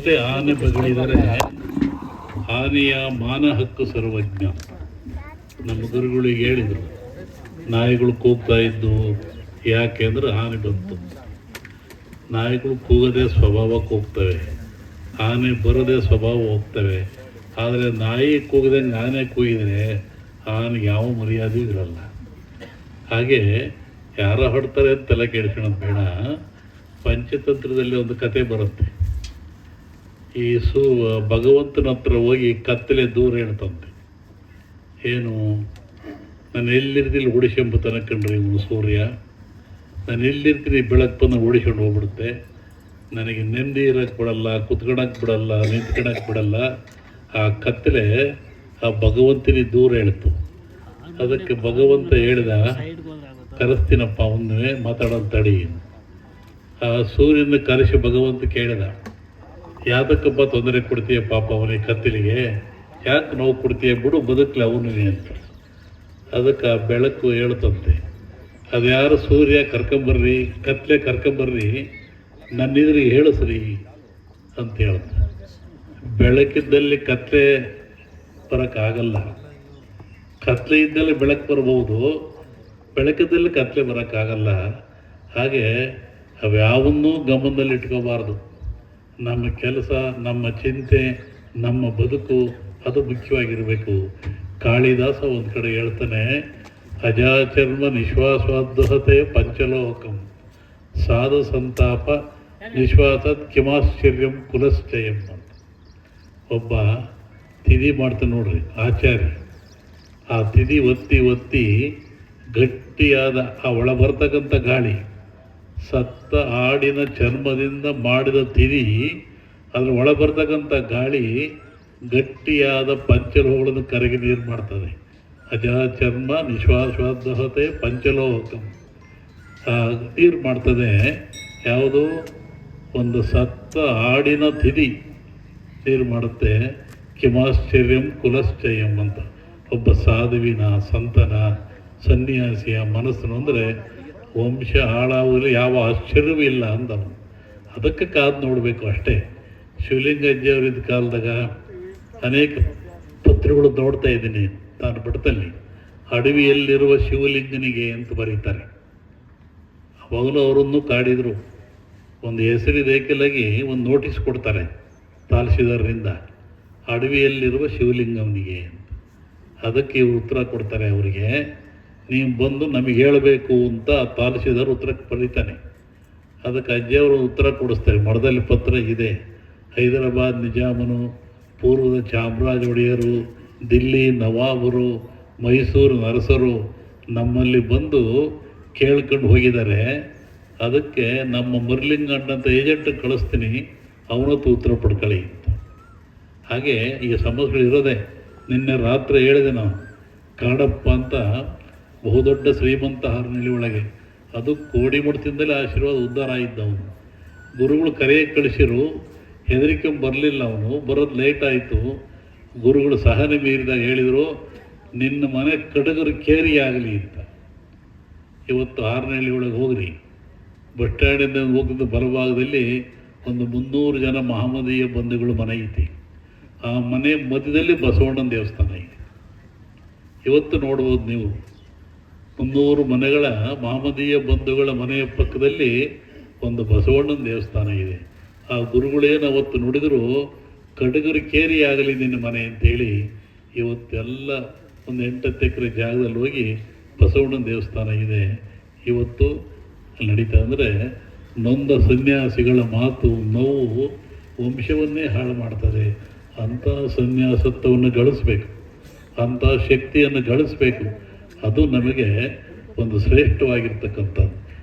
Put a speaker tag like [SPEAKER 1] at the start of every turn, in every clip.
[SPEAKER 1] ಎಷ್ಟೇ ಆನೆ ಬಗಳಿದರೆ ಆನೆಯ ಮಾನ ಹಕ್ಕು ಸರ್ವಜ್ಞ. ನಮ್ಮ ಗುರುಗಳಿಗೆ ಹೇಳಿದರು, ನಾಯಿಗಳು ಕೂಗ್ತಾ ಇದ್ದು ಯಾಕೆ ಅಂದರೆ ಆನೆ ಬಂತು. ನಾಯಿಗಳು ಕೂಗದೆ ಸ್ವಭಾವಕ್ಕೆ ಹೋಗ್ತವೆ, ಆನೆ ಬರದೆ ಸ್ವಭಾವ ಹೋಗ್ತವೆ. ಆದರೆ ನಾಯಿ ಕೂಗದಂಗೆ ಆನೆ ಕೂಗಿದರೆ ಆನೆಗೆ ಯಾವ ಮರ್ಯಾದೆ ಇರಲ್ಲ. ಹಾಗೆ ಯಾರ ಹೊಡ್ತಾರೆ ಅಂತ ತಲೆ ಕೆಡಿಸ್ಕೊಳ್ಳೋದು ಬೇಡ. ಪಂಚತಂತ್ರದಲ್ಲಿ ಒಂದು ಕತೆ ಬರುತ್ತೆ. ಈ ಭಗವಂತನ ಹತ್ರ ಹೋಗಿ ಕತ್ತಲೆ ದೂರ ಹೇಳ್ತಂತೆ. ಏನು, ನಾನು ಎಲ್ಲಿರ್ತೀನಿ ಓಡಿಸ್ಕೊಂಬತ್ತಾನೆ ಕಣ್ರಿ ಇವನು ಸೂರ್ಯ. ನಾನು ಎಲ್ಲಿರ್ತೀನಿ ಬೆಳಕು ಬಂದು ಓಡಿಸ್ಕೊಂಡು ಹೋಗ್ಬಿಡುತ್ತೆ. ನನಗೆ ನೆಮ್ಮದಿ ಇರೋಕ್ಕೆ ಬಿಡಲ್ಲ, ಕುತ್ಕೊಳಕ್ಕೆ ಬಿಡಲ್ಲ, ನಿಂತ್ಕೊಳಕ್ಕೆ ಬಿಡಲ್ಲ. ಆ ಕತ್ತಲೆ ಆ ಭಗವಂತನಿಗೆ ದೂರ ಹೇಳ್ತು. ಅದಕ್ಕೆ ಭಗವಂತ ಹೇಳಿದ, ಕರೆಸ್ತೀನಪ್ಪ ಅವನ್ನೇ ಮಾತಾಡೋದು ತಡಿ. ಆ ಸೂರ್ಯನ ಕರೆಸಿ ಭಗವಂತ ಕೇಳಿದ, ಯಾತಕ್ಕಪ್ಪ ತೊಂದರೆ ಕೊಡ್ತೀಯ ಪಾಪ ಅವನಿಗೆ ಕತ್ತಲಿಗೆ, ಯಾಕೆ ನೋವು ಕೊಡ್ತೀಯ, ಬಿಡು ಬದುಕಲಿ ಅವನಿಗೆ ಅಂತ. ಅದಕ್ಕೆ ಆ ಬೆಳಕು ಹೇಳ್ತಂತೆ, ಅದ್ಯಾರು ಸೂರ್ಯ ಕರ್ಕೊಂಬರ್ರಿ, ಕತ್ಲೆ ಕರ್ಕೊಂಬರ್ರಿ, ನನ್ನಿದ್ರಿಗೆ ಹೇಳಿಸ್ರಿ ಅಂತ ಹೇಳ್ತ. ಬೆಳಕಿದ್ದಲ್ಲಿ ಕತ್ಲೆ ಬರೋಕ್ಕಾಗಲ್ಲ, ಕತ್ಲೆ ಇದ್ದಲ್ಲಿ ಬೆಳಕು ಬರ್ಬೋದು, ಬೆಳಕಿದ್ದಲ್ಲಿ ಕತ್ಲೆ ಬರೋಕ್ಕಾಗಲ್ಲ. ಹಾಗೆ ಅವ್ಯಾವನ್ನೂ ಗಮನದಲ್ಲಿ ಇಟ್ಕೋಬಾರ್ದು. ನಮ್ಮ ಕೆಲಸ, ನಮ್ಮ ಚಿಂತೆ, ನಮ್ಮ ಬದುಕು ಅದು ಮುಖ್ಯವಾಗಿರಬೇಕು. ಕಾಳಿದಾಸ ಒಂದು ಕಡೆ ಹೇಳ್ತಾನೆ, ಅಜಾಚರ್ಮ ನಿಶ್ವಾಸಾದ್ವಹತೆ ಪಂಚಲೋಕಂ ಸಾಧು ಸಂತಾಪ ನಿಶ್ವಾಸತ್ ಕಿಮಾಶ್ಚರ್ಯಂ ಕುಲಶ್ಚಯಂ ಅಂತ. ಒಬ್ಬ ತಿಥಿ ಮಾಡ್ತಾನೆ ನೋಡ್ರಿ ಆಚಾರ್ಯ. ಆ ತಿಥಿ ಒತ್ತಿ ಒತ್ತಿ ಗಟ್ಟಿಯಾದ ಆ ಒಳ ಬರ್ತಕ್ಕಂಥ ಗಾಳಿ, ಸತ್ತ ಆಡಿನ ಚರ್ಮದಿಂದ ಮಾಡಿದ ತಿಥಿ, ಅದ್ರ ಒಳ ಬರ್ತಕ್ಕಂಥ ಗಾಳಿ ಗಟ್ಟಿಯಾದ ಪಂಚಲೋಹಗಳನ್ನು ಕರಗಿ ನೀರು ಮಾಡ್ತದೆ. ಅಜಾಚರ್ಮ ನಿಶ್ವಾಸಾದ್ವಹತೆ ಪಂಚಲೋಕಂ ನೀರು ಮಾಡ್ತದೆ. ಯಾವುದೋ ಒಂದು ಸತ್ತ ಆಡಿನ ತಿಥಿ ನೀರು ಮಾಡುತ್ತೆ. ಕಿಮಾಶ್ಚರ್ಯಂ ಕುಲಶ್ಚಯಂ ಅಂತ. ಒಬ್ಬ ಸಾಧುವಿನ, ಸಂತನ, ಸನ್ಯಾಸಿಯ ಮನಸ್ಸನ್ನು ಅಂದರೆ ವಂಶ ಹಾಳಾಗಲಿ ಯಾವ ಆಶ್ಚರ್ಯವೂ ಇಲ್ಲ ಅಂದವನು. ಅದಕ್ಕೆ ಕಾದು ನೋಡಬೇಕು ಅಷ್ಟೇ. ಶಿವಲಿಂಗಜ್ಜಿಯವರಿದ್ದ ಕಾಲದಾಗ ಅನೇಕ ಪತ್ರಗಳು ನೋಡ್ತಾ ಇದ್ದೀನಿ ತಾನು ಬಿಡ್ತಲ್ಲಿ. ಅಡವಿಯಲ್ಲಿರುವ ಶಿವಲಿಂಗನಿಗೆ ಅಂತ ಬರೀತಾರೆ. ಅವಾಗಲೂ ಅವರನ್ನು ಕಾಡಿದರು. ಒಂದು ಹೆಸರಿದೇಕಲಾಗಿ ಒಂದು ನೋಟಿಸ್ ಕೊಡ್ತಾರೆ ತಹಸೀಲ್ದಾರರಿಂದ, ಅಡವಿಯಲ್ಲಿರುವ ಶಿವಲಿಂಗನಿಗೆ ಅಂತ. ಅದಕ್ಕೆ ಇವರು ಉತ್ತರ ಕೊಡ್ತಾರೆ ಅವರಿಗೆ, ನೀವು ಬಂದು ನಮಗೆ ಹೇಳಬೇಕು ಅಂತ ತಹಸೀಲ್ದಾರ್ ಉತ್ತರ ಬರೀತಾನೆ. ಅದಕ್ಕೆ ಅಜ್ಜಿಯವರು ಉತ್ತರ ಕೊಡಿಸ್ತಾರೆ. ಮರದಲ್ಲಿ ಪತ್ರ ಇದೆ, ಹೈದರಾಬಾದ್ ನಿಜಾಮನು, ಪೂರ್ವದ ಚಾಮರಾಜ ಒಡೆಯರು, ದಿಲ್ಲಿ ನವಾಬರು, ಮೈಸೂರು ನರಸರು ನಮ್ಮಲ್ಲಿ ಬಂದು ಕೇಳ್ಕೊಂಡು ಹೋಗಿದ್ದಾರೆ. ಅದಕ್ಕೆ ನಮ್ಮ ಮುರಳಿಂಗಣ್ಣಂತ ಏಜೆಂಟ್ ಕಳಿಸ್ತೀನಿ, ಅವನತ್ತು ಉತ್ತರ ಪಡ್ಕೊಳ್ಳಿ ಅಂತ. ಹಾಗೆ ಈ ಸಮಸ್ಯೆಗಳು ಇರೋದೆ. ನಿನ್ನೆ ರಾತ್ರಿ ಹೇಳಿದೆ ನಾವು, ಕಾಡಪ್ಪ ಅಂತ ಬಹುದೊಡ್ಡ ಶ್ರೀಮಂತ ಹಾರನಹಳ್ಳಿ ಒಳಗೆ, ಅದು ಕೋಡಿಮಠದಿಂದಲೇ ಆಶೀರ್ವಾದ ಉದ್ಧಾರ ಆಗಿದ್ದವನು. ಗುರುಗಳು ಕರೆಯಕ್ಕೆ ಕಳಿಸಿರು, ಹೆದರಿಕೆ ಬರಲಿಲ್ಲ. ಅವನು ಬರೋದು ಲೇಟ್ ಆಯಿತು. ಗುರುಗಳು ಸಹನೆ ಮೀರಿದಾಗ ಹೇಳಿದರು, ನಿನ್ನ ಮನೆ ಕಡಗರು ಕೇರಿ ಆಗಲಿ ಅಂತ. ಇವತ್ತು ಹಾರನಹಳ್ಳಿ ಒಳಗೆ ಹೋಗ್ರಿ, ಬಸ್ ಸ್ಟ್ಯಾಂಡಿಂದ ಹೋಗಿದ್ದ ಬಲಭಾಗದಲ್ಲಿ ಒಂದು 300 ಜನ ಮಹಮ್ಮದೀಯ ಬಂಧುಗಳು ಮನೆ ಐತಿ. ಆ ಮನೆ ಮಧ್ಯದಲ್ಲಿ ಬಸವಣ್ಣನ ದೇವಸ್ಥಾನ ಇದೆ. ಇವತ್ತು ನೋಡ್ಬೋದು ನೀವು, 300 ಮನೆಗಳ ಮಹಮ್ಮದೀಯ ಬಂಧುಗಳ ಮನೆಯ ಪಕ್ಕದಲ್ಲಿ ಒಂದು ಬಸವಣ್ಣನ ದೇವಸ್ಥಾನ ಇದೆ. ಆ ಗುರುಗಳೇನು ಅವತ್ತು ನುಡಿದರು, ಕಡಗರು ಕೇರಿ ಆಗಲಿ ನಿನ್ನ ಮನೆ ಅಂತೇಳಿ. ಇವತ್ತೆಲ್ಲ ಒಂದು 8-10 ಎಕರೆ ಜಾಗದಲ್ಲಿ ಹೋಗಿ ಬಸವಣ್ಣನ ದೇವಸ್ಥಾನ ಇದೆ. ಇವತ್ತು ಅಲ್ಲಿ ನಡೀತಾ. ಅಂದರೆ ನೊಂದ ಸನ್ಯಾಸಿಗಳ ಮಾತು, ನೋವು ವಂಶವನ್ನೇ ಹಾಳು ಮಾಡ್ತದೆ. ಅಂಥ ಸನ್ಯಾಸತ್ವವನ್ನು ಗಳಿಸ್ಬೇಕು, ಅಂಥ ಶಕ್ತಿಯನ್ನು ಗಳಿಸ್ಬೇಕು. ಅದು ನಮಗೆ ಒಂದು ಶ್ರೇಷ್ಠವಾಗಿರ್ತಕ್ಕಂಥದ್ದು.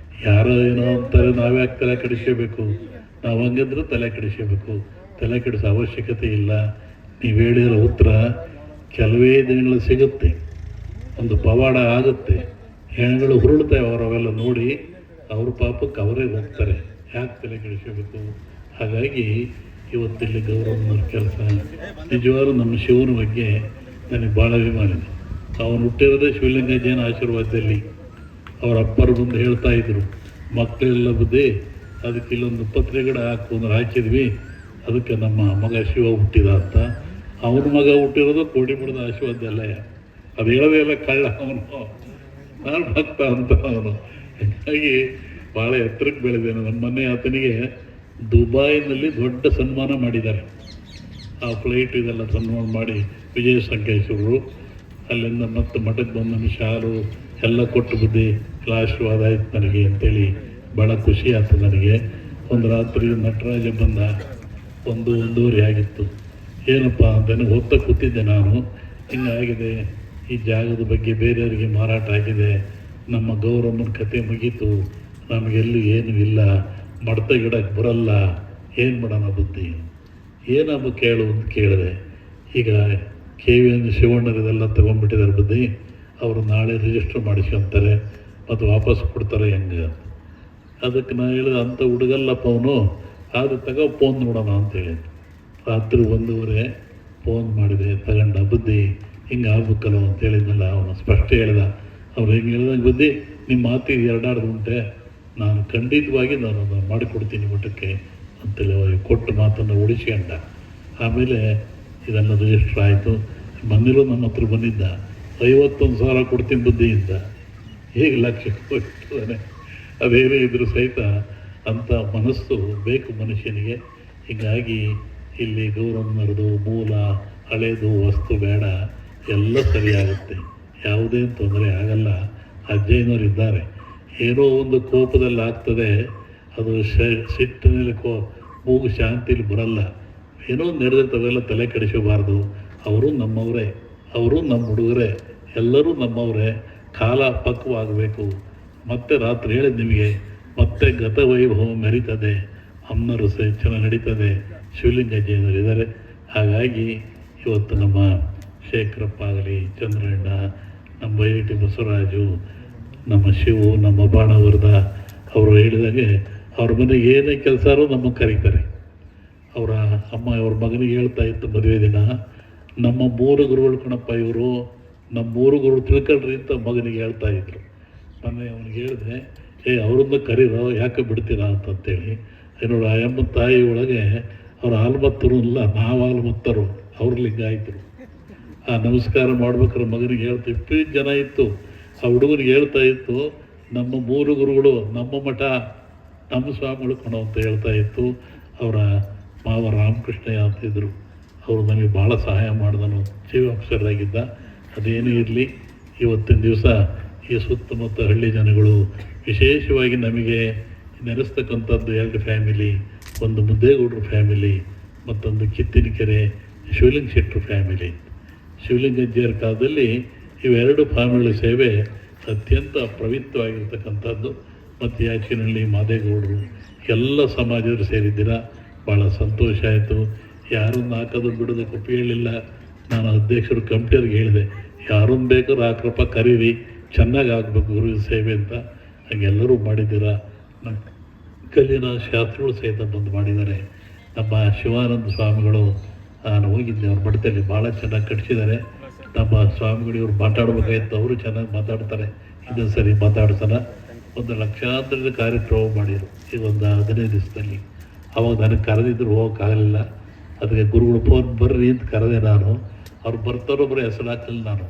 [SPEAKER 1] ಯಾರೋ ಏನೋ ಅಂತಾರೆ, ನಾವ್ಯಾಕೆ ತಲೆ ಕೆಡಿಸ್ಕೋಬೇಕು, ನಾವು ಹಂಗಿದ್ರೆ ತಲೆ ಕೆಡಿಸ್ಕೋಬೇಕು. ತಲೆ ಕೆಡಿಸೋ ಅವಶ್ಯಕತೆ ಇಲ್ಲ. ನೀವು ಹೇಳಿರೋ ಉತ್ತರ ಕೆಲವೇ ದಿನಗಳು ಸಿಗುತ್ತೆ, ಒಂದು ಪವಾಡ ಆಗುತ್ತೆ, ಹೆಣಗಳು ಹುರುಳ್ತವೆ. ಅವರವೆಲ್ಲ ನೋಡಿ ಅವ್ರ ಪಾಪಕ್ಕೆ ಅವರೇ ಹೋಗ್ತಾರೆ. ಯಾಕೆ ತಲೆ ಕೆಡಿಸ್ಕೋಬೇಕು? ಹಾಗಾಗಿ ಇವತ್ತಿಲ್ಲಿ ಗೌರವನ ಕೆಲಸ. ನಿಜವಾಗ್ಲೂ ನಮ್ಮ ಶಿವನ ಬಗ್ಗೆ ನನಗೆ ಭಾಳ ಅಭಿಮಾನ ಇದೆ. ಅವನು ಹುಟ್ಟಿರೋದೇ ಶಿವಲಿಂಗಜ್ಜನ ಆಶೀರ್ವಾದದಲ್ಲಿ. ಅವ್ರ ಅಪ್ಪರು ಬಂದು ಹೇಳ್ತಾ ಇದ್ರು, ಮಕ್ಕಳೆಲ್ಲ ಬುದ್ಧಿ ಅದಕ್ಕೆ ಇಲ್ಲೊಂದು ಪತ್ರಿಕೆಗಡೆ ಹಾಕು ಅಂದ್ರೆ ಹಾಕಿದ್ವಿ. ಅದಕ್ಕೆ ನಮ್ಮ ಮಗ ಶಿವ ಹುಟ್ಟಿದ ಅಂತ. ಅವನ ಮಗ ಹುಟ್ಟಿರೋದು ಕೋಡಿಮಠದ ಆಶೀರ್ವಾದಲ್ಲೇ. ಅದು ಹೇಳೋದೇ ಇಲ್ಲ ಕಳ್ಳ ಅವನು, ನಾನು ಭಕ್ತ ಅಂತ ಅವನು. ಹೀಗಾಗಿ ಭಾಳ ಎತ್ತರಕ್ಕೆ ಬೆಳೆದೇನೆ. ನಮ್ಮ ಮೊನ್ನೆ ಆತನಿಗೆ ದುಬೈನಲ್ಲಿ ದೊಡ್ಡ ಸನ್ಮಾನ ಮಾಡಿದ್ದಾರೆ. ಆ ಫ್ಲೈಟ್ ಇದೆಲ್ಲ ಸನ್ಮಾನ ಮಾಡಿ ವಿಜಯ ಸಂಕೇಶ್ವರರು ಅಲ್ಲಿಂದ ಮತ್ತೆ ಮಠಕ್ಕೆ ಬಂದ ಶಾಲು ಎಲ್ಲ ಕೊಟ್ಟು ಬುದ್ಧಿ ಎಲ್ಲ ಆಶೀರ್ವಾದ ಆಯ್ತು ನನಗೆ ಅಂತೇಳಿ ಭಾಳ ಖುಷಿ ಆಯ್ತು ನನಗೆ. ಒಂದು ರಾತ್ರಿ ನಟರಾಜ ಬಂದ, 1-1:30 ಆಗಿತ್ತು. ಏನಪ್ಪ ಅಂತ ಓದ್ತಾ ಕೂತಿದ್ದೆ ನಾನು. ಹಿಂಗಾಗಿದೆ, ಈ ಜಾಗದ ಬಗ್ಗೆ ಬೇರೆಯವರಿಗೆ ಮಾರಾಟ ಆಗಿದೆ, ನಮ್ಮ ಗೌರಮ್ಮನ ಕತೆ ಮುಗೀತು, ನಮಗೆಲ್ಲೂ ಏನೂ ಇಲ್ಲ, ಮಡ್ತ ಗಿಡಕ್ಕೆ ಬರಲ್ಲ, ಏನು ಮಾಡೋಣ ಬುದ್ಧಿ, ಏನಪ್ಪ ಕೇಳು ಅಂತ ಕೇಳಿದೆ. ಈಗ KVN ಶಿವಣ್ಣರಿದೆಲ್ಲ ತೊಗೊಂಡ್ಬಿಟ್ಟಿದ್ದಾರೆ ಬುದ್ಧಿ, ಅವರು ನಾಳೆ ರಿಜಿಸ್ಟರ್ ಮಾಡಿಸ್ಕೊಂತಾರೆ ಮತ್ತು ವಾಪಸ್ ಕೊಡ್ತಾರೆ ಹೆಂಗೆ ಅಂತ. ಅದಕ್ಕೆ ನಾನು ಹೇಳಿದೆ, ಅಂಥ ಹುಡುಗಲ್ಲಪ್ಪ ಅವನು, ಆದ್ರೆ ತಗೋ ಫೋನ್ ನೋಡೋಣ ಅಂತೇಳಿ. ರಾತ್ರಿ 1:30 ಫೋನ್ ಮಾಡಿದೆ, ತಗೊಂಡ ಬುದ್ಧಿ ಹಿಂಗೆ ಆಗ್ಬೇಕಲ್ಲ ಅಂತ ಹೇಳಿದ್ನಲ್ಲ. ಅವನು ಸ್ಪಷ್ಟ ಹೇಳ್ದ. ಅವ್ರು ಹೆಂಗೆ ಹೇಳ್ದಂಗೆ ಬುದ್ಧಿ ನಿಮ್ಮ ಮಾತಿಗೆ ಎರಡಾಡ್ದು ಉಂಟೆ, ನಾನು ಖಂಡಿತವಾಗಿ ನಾನು ಮಾಡಿಕೊಡ್ತೀನಿ ಮಠಕ್ಕೆ ಅಂತೇಳಿ ಅವ್ರಿಗೆ ಕೊಟ್ಟು ಮಾತನ್ನು ಉಳಿಸ್ಕೊಂಡ. ಆಮೇಲೆ ಇದೆಲ್ಲ ರಿಜಿಸ್ಟ್ರ್ ಆಯಿತು. ಬಂದಿರೋ ನಮ್ಮ ಹತ್ರ ಬಂದಿದ್ದ, 51,000 ಕೊಡ್ತೀನಿ ಬುದ್ಧಿಯಿಂದ. ಹೇಗೆ ಲಕ್ಷ ಹೋಗ್ತಾನೆ. ಅದೇನೇ ಇದ್ರೂ ಸಹಿತ ಅಂಥ ಮನಸ್ಸು ಬೇಕು ಮನುಷ್ಯನಿಗೆ. ಹೀಗಾಗಿ ಇಲ್ಲಿ ಗೌರಮ್ಮನರದು ಮೂಲ ಹಳೇದು ವಸ್ತು ಬೇಡ, ಎಲ್ಲ ಸರಿಯಾಗುತ್ತೆ, ಯಾವುದೇ ತೊಂದರೆ ಆಗಲ್ಲ. ಅಜ್ಜಯ್ಯನವ್ರು ಇದ್ದಾರೆ. ಏನೋ ಒಂದು ಕೋಪದಲ್ಲಿ ಆಗ್ತದೆ, ಅದು ಸಿಟ್ಟಿನಲ್ಲಿ ಮೂಗು ಶಾಂತಿಲಿ ಬರಲ್ಲ. ಏನೋ ನಡೆದಿರ್ತವೆಲ್ಲ ತಲೆ ಕೆಡಿಸಬಾರ್ದು. ಅವರು ನಮ್ಮವರೇ, ಅವರು ನಮ್ಮ ಹುಡುಗರೇ, ಎಲ್ಲರೂ ನಮ್ಮವರೇ. ಕಾಲ ಪಕ್ವವಾಗಬೇಕು. ಮತ್ತೆ ರಾತ್ರಿ ಹೇಳಿದ ನಿಮಗೆ, ಮತ್ತೆ ಗತವೈಭವ ಮೆರೀತದೆ, ಅಮ್ಮನರು ಚೆನ್ನಾಗಿ ನಡೀತದೆ, ಶಿವಲಿಂಗ ಜೈನರು ಇದ್ದಾರೆ. ಹಾಗಾಗಿ ಇವತ್ತು ನಮ್ಮ ಶೇಖರಪ್ಪ ಆಗಲಿ, ಚಂದ್ರಣ್ಣ, ನಮ್ಮ ಬೈರೇಟಿ ಬಸವರಾಜು, ನಮ್ಮ ಶಿವು, ನಮ್ಮ ಬಾಣವರ್ಧ ಅವರು ಹೇಳಿದಾಗೆ ಅವ್ರ ಮನೆಗೆ ಏನೇ ಕೆಲಸರೂ ನಮಗೆ ಕರೀತಾರೆ. ಅವರ ಅಮ್ಮ ಅವ್ರ ಮಗನಿಗೆ ಹೇಳ್ತಾ ಇತ್ತು ಮದುವೆ ದಿನ, ನಮ್ಮ 3 ಗುರುಗಳು ಕಣಪ್ಪ ಇವರು, ನಮ್ಮ 3 ಗುರುಗಳು ತಿಳ್ಕೊಳ್ರಿ ಅಂತ ಮಗನಿಗೆ ಹೇಳ್ತಾ ಇದ್ರು. ಮೊನ್ನೆ ಅವನಿಗೆ ಹೇಳಿದೆ, ಅವ್ರನ್ನ ಕರೀರೋ, ಯಾಕೆ ಬಿಡ್ತೀರಾ ಅಂತಂತೇಳಿ. ನೋಡಿ, ಆ ಅಮ್ಮನ ತಾಯಿ ಒಳಗೆ ಅವ್ರು ಆಲ್ಮತ್ತರು ಇಲ್ಲ, ನಾವು ಆಲ್ಮತ್ತರು, ಅವ್ರ ಲಿಂಗಾಯಿತರು. ಆ ನಮಸ್ಕಾರ ಮಾಡ್ಬೇಕಾದ್ರೆ ಮಗನಿಗೆ ಹೇಳ್ತಾ 20 ಜನ ಇತ್ತು. ಆ ಹುಡುಗನಿಗೆ ಹೇಳ್ತಾ ಇತ್ತು, ನಮ್ಮ 3 ಗುರುಗಳು, ನಮ್ಮ ಮಠ, ನಮ್ಮ ಸ್ವಾಮಿಗಳು ಕಣೋ ಅಂತ ಹೇಳ್ತಾ ಇತ್ತು. ಅವರ ಮಾವ ರಾಮಕೃಷ್ಣಯ್ಯ ಅಂತಿದ್ರು. ಅವರು ನಮಗೆ ಭಾಳ ಸಹಾಯ ಮಾಡಿದನು, ಚೀಫ್ ಆಫೀಸರ್ ಆಗಿದ್ದ. ಅದೇನೇ ಇರಲಿ, ಇವತ್ತಿನ ದಿವಸ ಈ ಸುತ್ತಮುತ್ತ ಹಳ್ಳಿ ಜನಗಳು ವಿಶೇಷವಾಗಿ ನಮಗೆ ನೆನೆಸ್ತಕ್ಕಂಥದ್ದು 2 ಫ್ಯಾಮಿಲಿ, ಒಂದು ಮುದ್ದೇಗೌಡರು ಫ್ಯಾಮಿಲಿ, ಮತ್ತೊಂದು ಕಿತ್ತಿನಕೆರೆ ಶಿವಲಿಂಗ ಶೆಟ್ಟರು ಫ್ಯಾಮಿಲಿ. ಶಿವಲಿಂಗಜ್ಜಿಯರ ಕಾಲದಲ್ಲಿ ಇವೆರಡು ಫ್ಯಾಮಿಲಿ ಸೇವೆ ಅತ್ಯಂತ ಪವಿತ್ರವಾಗಿರ್ತಕ್ಕಂಥದ್ದು. ಮತ್ತು ಯಾಚಿನಹಳ್ಳಿ ಮಾದೇಗೌಡರು ಎಲ್ಲ ಸಮಾಜದವರು ಸೇರಿದ್ದೀರ, ಭಾಳ ಸಂತೋಷ ಆಯಿತು. ಯಾರನ್ನು ಹಾಕೋದು ಬಿಡೋದು ಕೊಪ್ಪಿ ಹೇಳಿಲ್ಲ. ನಾನು ಅಧ್ಯಕ್ಷರು ಕಮಿಟಿಯವ್ರಿಗೆ ಹೇಳಿದೆ, ಯಾರನ್ನು ಬೇಕಾದ್ರೂ ಹಾಕ್ರಪ್ಪ, ಕರೀರಿ, ಚೆನ್ನಾಗಿ ಆಗಬೇಕು ಗುರು ಸೇವೆ ಅಂತ. ಹಾಗೆಲ್ಲರೂ ಮಾಡಿದ್ದೀರ. ನಮ್ಮ ಕಲ್ಲಿನ ಶಾಸ್ತ್ರಿಗಳು ಸಹಿತ ಬಂದು ಮಾಡಿದ್ದಾರೆ. ನಮ್ಮ ಶಿವಾನಂದ ಸ್ವಾಮಿಗಳು, ನಾನು ಹೋಗಿದ್ದೆ ಅವ್ರ ಮಠದಲ್ಲಿ, ಭಾಳ ಚೆನ್ನಾಗಿ ಕಟ್ಟಿಸಿದ್ದಾರೆ. ನಮ್ಮ ಸ್ವಾಮಿಗಳು ಇವ್ರು ಮಾತಾಡ್ಬೇಕಾಯ್ತು, ಅವರು ಚೆನ್ನಾಗಿ ಮಾತಾಡ್ತಾರೆ. ಇನ್ನೊಂದು ಸರಿ ಮಾತಾಡ್ತಾನ. ಒಂದು ಲಕ್ಷಾಂತರದ ಕಾರ್ಯಕ್ರಮ ಮಾಡಿದರು ಈಗ ಒಂದು 15 ದಿವಸದಲ್ಲಿ. ಅವಾಗ ನನಗೆ ಕರೆದಿದ್ರು, ಹೋಗೋಕ್ಕಾಗಲಿಲ್ಲ. ಅದಕ್ಕೆ ಗುರುಗಳು ಫೋನ್ ಬರ್ರಿ ಅಂತ ಕರೆದೆ ನಾನು. ಅವ್ರು ಬರ್ತಾರೋ ಬರೀ ಹೆಸರು ಹಾಕಲಿಲ್ಲ ನಾನು.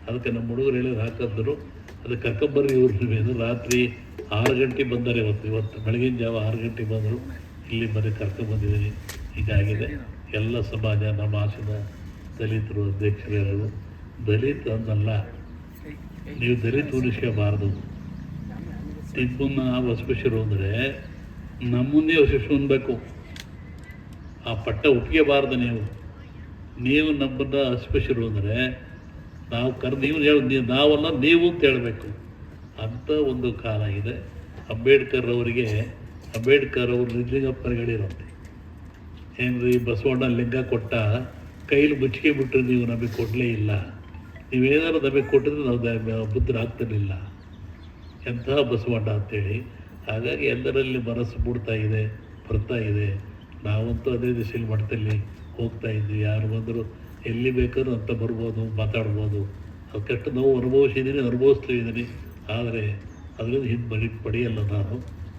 [SPEAKER 1] ಅದಕ್ಕೆ ನಮ್ಮ ಹುಡುಗರು ಹೇಳಿದ್ರು ಹಾಕಿದ್ರು. ಅದಕ್ಕೆ ಕರ್ಕೊಂಬರ್ರಿ ಇವ್ರು ನೀವೇನು. ರಾತ್ರಿ 6 ಗಂಟೆಗೆ ಬಂದರೆ ಇವತ್ತು ಬೆಳಗಿನ ಜಾವ 6 ಗಂಟೆಗೆ ಬಂದರು. ಇಲ್ಲಿ ಬರೀ ಕರ್ಕೊಂಬಂದಿದ್ದೀನಿ. ಹೀಗಾಗಿದೆ. ಎಲ್ಲ ಸಮಾಜ, ನಮ್ಮ ಆಸದ ದಲಿತರು ಅಧ್ಯಕ್ಷರು ಎಲ್ಲರೂ. ದಲಿತ ಅನ್ನಲ್ಲ, ನೀವು ದಲಿತ ಉಳಿಸ್ಕೋಬಾರ್ದು. ನಿಮ್ಮನ್ನ ವಸ್ಪಶರು ಅಂದರೆ ನಮ್ಮನ್ನೇ ವಸಿಸ್ಕೊಬೇಕು. ಆ ಪಟ್ಟ ಒಪ್ಪಿಗೆಬಾರ್ದು. ನೀವು ನಮ್ಮನ್ನು ಅಸ್ಪೃಶ್ಯರು ಅಂದರೆ ನಾವು ನೀವು ನಾವಲ್ಲ ನೀವು ಅಂತ ಹೇಳಬೇಕು. ಅಂಥ ಒಂದು ಕಾಲ ಇದೆ. ಅಂಬೇಡ್ಕರ್ ಅವರು ನಿಜಲಿಂಗಪ್ಪನಿಗೆ ಹೇಳಿರಂತೆ, ಏನ್ರಿ ಬಸವಣ್ಣ ಲಿಂಗ ಕೊಟ್ಟ, ಕೈಲಿ ಮುಚ್ಚಿಗೆ ಬಿಟ್ಟರೆ ನೀವು ನಮಗೆ ಕೊಡಲೇ ಇಲ್ಲ, ನೀವೇನಾದ್ರು ನಮಗೆ ಕೊಟ್ಟಿದ್ರೆ ನಾವು ಬುದ್ಧರಾಗ್ತಿರಲಿಲ್ಲ. ಎಂತಹ ಬಸವಣ್ಣ ಅಂತೇಳಿ. ಹಾಗಾಗಿ ಎಲ್ಲರಲ್ಲಿ ಮನಸ್ಸು ಮೂಡ್ತಾ ಇದೆ, ಬರ್ತಾ ಇದೆ. ನಾವಂತೂ ಅದೇ ದಿಶೆಯಲ್ಲಿ ಮಠದಲ್ಲಿ ಹೋಗ್ತಾ ಇದ್ವಿ. ಯಾರು ಬಂದರೂ ಎಲ್ಲಿ ಬೇಕಾದ್ರೂ ಅಂತ ಬರ್ಬೋದು, ಮಾತಾಡ್ಬೋದು. ಅದು ಕೆಟ್ಟ ನೋವು ಅನುಭವಿಸ್ತಿದ್ದೀನಿ. ಆದರೆ ಅದರಿಂದ ಹಿಂದೆ ಪಡೆಯಲ್ಲ ನಾನು.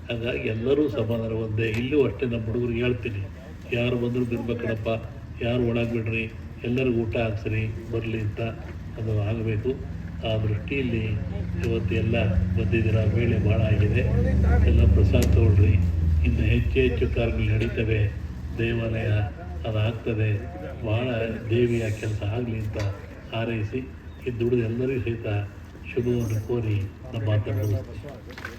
[SPEAKER 1] ಹಾಗಾಗಿ ಎಲ್ಲರೂ ಸಮಾಧಾನ ಒಂದೇ. ಇಲ್ಲೂ ಅಷ್ಟೇ ನಮ್ಮ ಹುಡುಗರಿಗೆ ಹೇಳ್ತೀನಿ, ಯಾರು ಬಂದರೂ ಬಿಡ್ಬೇಕಡಪ್ಪ, ಯಾರು ಒಳಗೆ ಬಿಡ್ರಿ, ಎಲ್ಲರಿಗೂ ಊಟ ಹಾಕ್ಸ್ರಿ ಬರಲಿ ಅಂತ ಅದು ಆಗಬೇಕು. ಆ ದೃಷ್ಟಿಯಲ್ಲಿ ಇವತ್ತು ಎಲ್ಲ ಬಂದಿದ್ದೀರ. ವೇಳೆ ಭಾಳ ಆಗಿದೆ, ಎಲ್ಲ ಪ್ರಸಾದ ತಗೊಳ್ರಿ. ಇನ್ನು ಹೆಚ್ಚು ಹೆಚ್ಚು ಕಾರ್ಯಗಳು ನಡೀತವೆ, ದೇವಾಲಯ ಅದಾಗ್ತದೆ, ಭಾಳ ದೇವಿಯ ಕೆಲಸ ಆಗಲಿ ಅಂತ ಹಾರೈಸಿ ಈ ದುಡಿದು ಎಲ್ಲರಿಗೂ ಸಹಿತ ಶುಭವನ್ನು ಕೋರಿ ನಮ್ಮ ಮಾತನ್ನು ಮುಗಿಸ್ತೀನಿ.